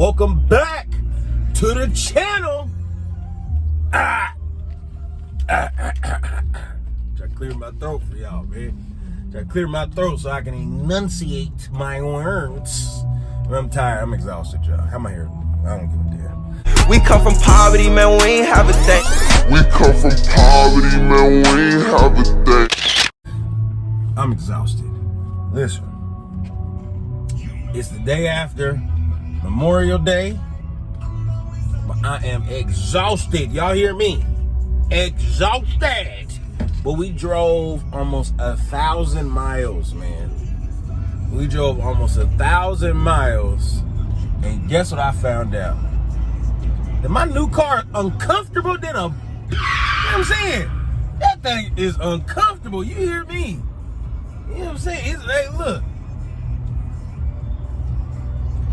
Welcome back to the channel. Try to clear my throat for y'all, man. Try to clear my throat so I can enunciate my words. I'm tired. I'm exhausted, y'all. How am I here? I don't give a damn. We come from poverty, man. We ain't have a thing. We come from poverty, man. We ain't have a thing. I'm exhausted. Listen, it's the day after Memorial Day, but I am exhausted. Y'all hear me? Exhausted. But we drove almost 1,000 miles, man. We drove almost 1,000 miles, and guess what I found out? That my new car uncomfortable than a, you know what I'm saying? That thing is uncomfortable. You hear me? You know what I'm saying? Hey, look.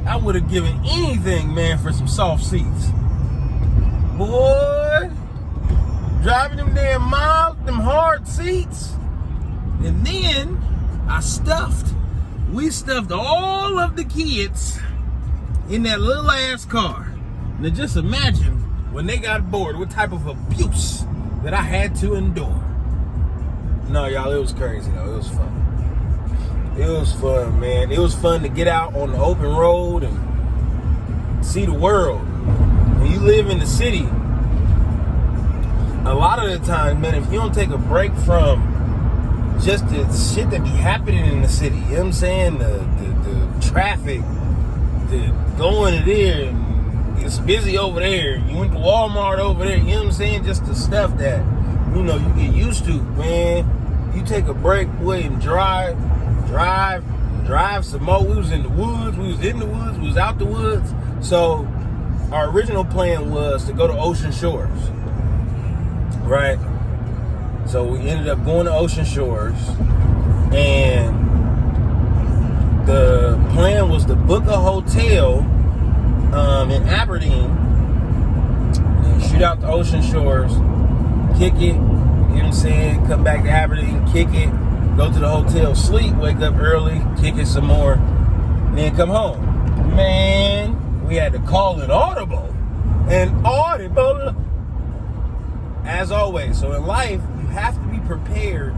I would have given anything, man, for some soft seats. Boy, driving them damn miles, them hard seats. And then we stuffed all of the kids in that little ass car. Now just imagine when they got bored, what type of abuse that I had to endure. No, y'all, it was crazy though. It was fun. It was fun, man. It was fun to get out on the open road and see the world. When you live in the city, a lot of the time, man, if you don't take a break from just the shit that be happening in the city, you know what I'm saying? The traffic, the going to there, and it's busy over there. You went to Walmart over there, you know what I'm saying? Just the stuff that, you know, you get used to, man. You take a break, boy, and drive some more. We was in the woods, we was out the woods. So our original plan was to go to Ocean Shores, right? So we ended up going to Ocean Shores, and the plan was to book a hotel in Aberdeen and shoot out to Ocean Shores, kick it, you know what I'm saying, come back to Aberdeen, kick it, go to the hotel, sleep, wake up early, kick it some more, then come home. Man, we had to call an audible. As always. So in life, you have to be prepared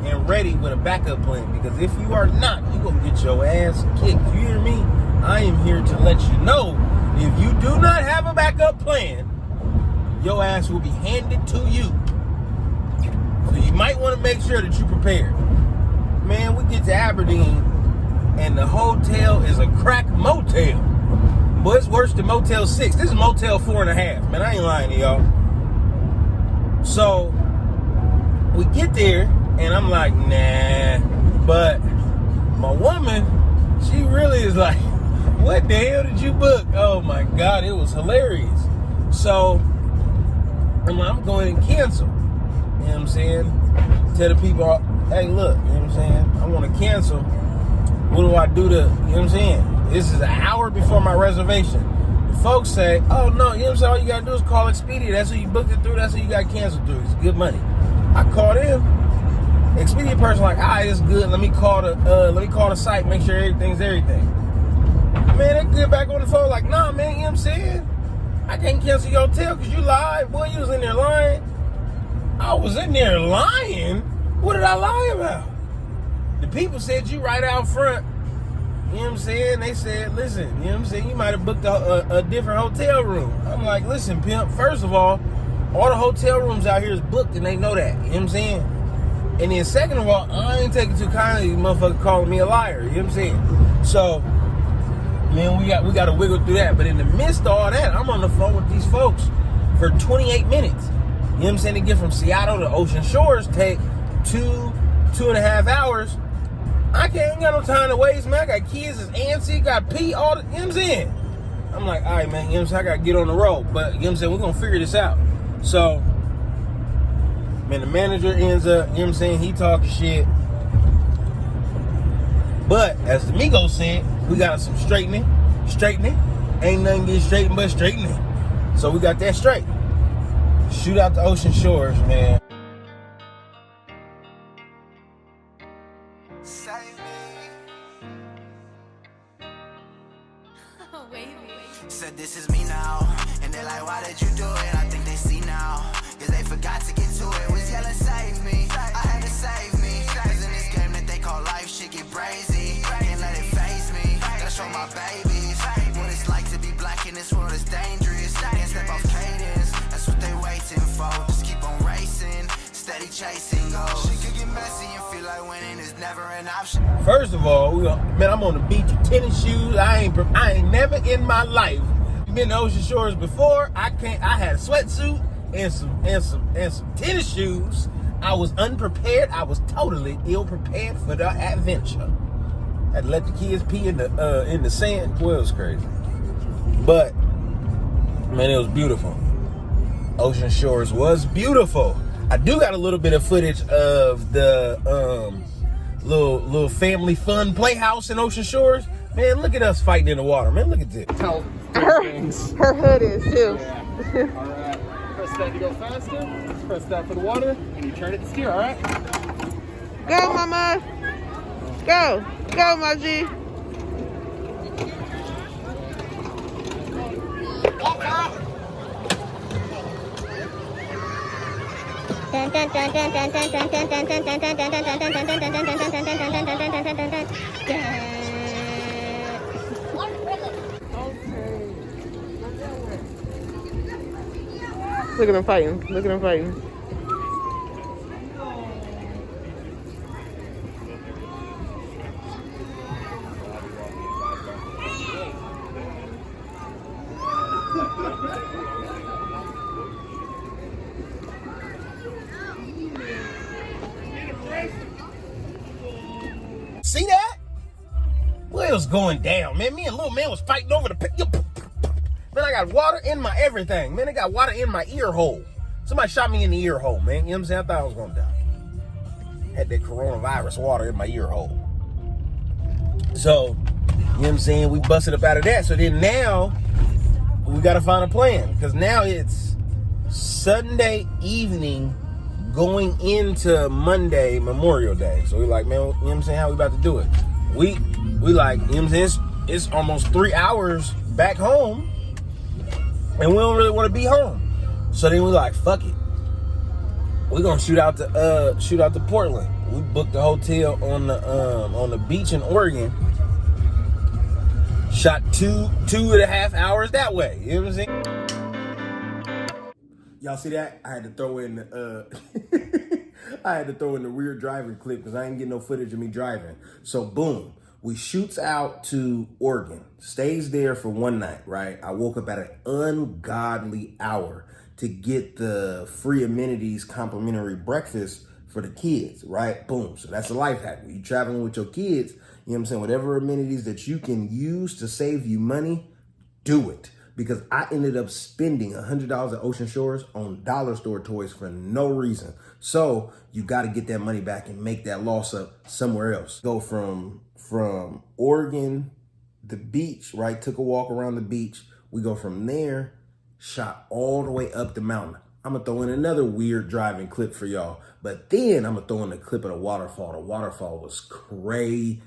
and ready with a backup plan, because if you are not, you're going to get your ass kicked. You hear me? I am here to let you know, if you do not have a backup plan, your ass will be handed to you. So you might want to make sure that you're prepared. Man, we get to Aberdeen, and the hotel is a crack motel. Boy, it's worse than Motel 6. This is Motel 4.5. Man, I ain't lying to y'all. So, we get there, and I'm like, nah. But my woman, she really is like, what the hell did you book? Oh my God, it was hilarious. So, I'm like, I'm going to cancel. You know what I'm saying? Tell the people, hey, look, you know what I'm saying? I want to cancel. What do I do to, you know what I'm saying? This is an hour before my reservation. The folks say, oh, no, you know what I'm saying? All you got to do is call Expedia. That's who you booked it through. That's who you got canceled through. It's good money. I called in. Expedia person like, all right, it's good. Let me call the site, make sure everything's everything. Man, they get back on the phone like, nah, man, you know what I'm saying? I can't cancel your hotel because you lied. Boy, you was in there lying. I was in there lying? What did I lie about? The people said you right out front. You know what I'm saying? They said, listen, you know what I'm saying? You might have booked a different hotel room. I'm like, listen, pimp, first of all the hotel rooms out here is booked, and they know that. You know what I'm saying? And then second of all, I ain't taking too kindly these motherfuckers calling me a liar. You know what I'm saying? So, man, we got to wiggle through that. But in the midst of all that, I'm on the phone with these folks for 28 minutes. You know what I'm saying? To get from Seattle to Ocean Shores take 2.5 hours. I ain't got no time to waste, man. I got kids, it's antsy, got pee, all the, you know what I'm saying? I'm like, all right, man, you know what I'm saying? I got to get on the road. But, you know what I'm saying? We're going to figure this out. So, man, the manager ends up, you know what I'm saying? He talking shit. But, as the Migos said, we got some straightening. Ain't nothing get straightened but straightening. So, we got that straight. Shoot out the Ocean Shores, man. said this is me now. And they're like, why did you do it? I think they see now. Cause they forgot to get to it. Was yelling, save me. I had to save me. Cause in this game that they call life, shit get brazy. Can't let it faze me. Gotta show my babies what it's like to be black in this world is dangerous. Can't step off cadence. That's what they waiting for. Just keep on racing. Steady chasing goals. Shit could get messy and feel like winning is never an option. First of all, man, I'm on the beach with tennis shoes. I ain't never in my life been to Ocean Shores before. I had a sweatsuit and some tennis shoes. I was unprepared. I was totally ill prepared for the adventure. Had to let the kids pee in the sand. Well, it was crazy, but man, it was beautiful. Ocean Shores was beautiful. I do got a little bit of footage of the little family fun playhouse in Ocean Shores. Man, look at us fighting in the water. Man, look at this. Tell Her hood is too. Yeah. All right. Press that to go faster. Press that for the water, and you turn it to steer. All right. Go, mama. Go. Go, my G. Look at them fighting. Look at them fighting. See that? Well, it was going down, man. Me and little man was fighting over the pick. Man, I got water in my everything. Man, I got water in my ear hole. Somebody shot me in the ear hole, man. You know what I'm saying? I thought I was gonna die. Had that coronavirus water in my ear hole. So, you know what I'm saying? We busted up out of that. So then now, we gotta find a plan. Because now it's Sunday evening going into Monday, Memorial Day. So we like, man, you know what I'm saying? How we about to do it? We like, you know what I'm saying? It's almost 3 hours back home. And we don't really want to be home. So then we like, fuck it. We're gonna shoot out to Portland. We booked a hotel on the beach in Oregon. Shot two and a half hours that way. You know what I'm saying? Y'all see that? I had to throw in the weird driving clip because I ain't getting no footage of me driving. So boom. We shoots out to Oregon, stays there for one night, right? I woke up at an ungodly hour to get the free amenities complimentary breakfast for the kids, right? Boom. So that's a life hack. When you're traveling with your kids, you know what I'm saying? Whatever amenities that you can use to save you money, do it. Because I ended up spending $100 at Ocean Shores on dollar store toys for no reason. So you got to get that money back and make that loss up somewhere else. Go from Oregon, the beach, right? Took a walk around the beach. We go from there, shot all the way up the mountain. I'm gonna throw in another weird driving clip for y'all. But then I'm gonna throw in a clip of the waterfall. The waterfall was crazy.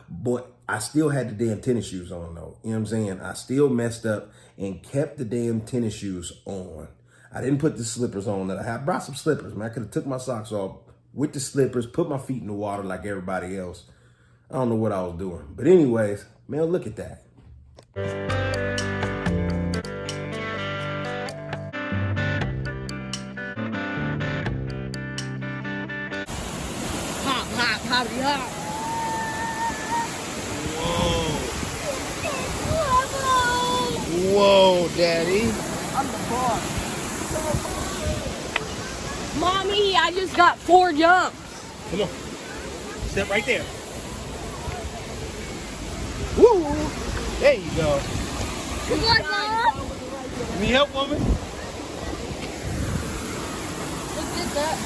But I still had the damn tennis shoes on though. You know what I'm saying? I still messed up and kept the damn tennis shoes on. I didn't put the slippers on that I had. I brought some slippers, man. I could have took my socks off with the slippers, put my feet in the water like everybody else. I don't know what I was doing. But anyways, man, look at that. Hot, hoppity, hot. Whoa, Daddy. I'm the boss. Mommy, I just got 4 jumps. Come on. Step right there. Woo! There you go. Good luck, Mom. Need help, woman? Look at that.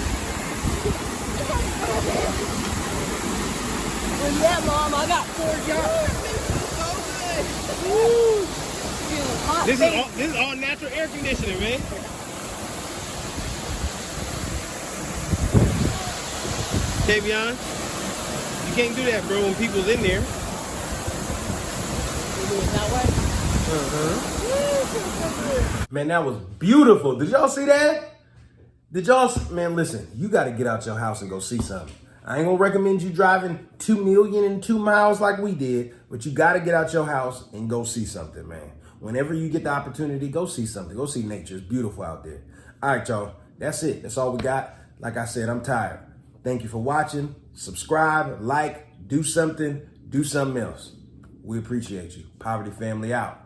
Well, yeah, Mom, I got 4 jumps. Woo! Hot This is all natural air conditioning, man. Tavion, you can't do that, bro, when people's in there. You do it that way? Man, that was beautiful. Did y'all see that? Man, listen, you got to get out your house and go see something. I ain't gonna recommend you driving 2,002 miles like we did, but you got to get out your house and go see something, man. Whenever you get the opportunity, go see something. Go see nature. It's beautiful out there. All right, y'all. That's it. That's all we got. Like I said, I'm tired. Thank you for watching. Subscribe, like, do something else. We appreciate you. Poverty Family out.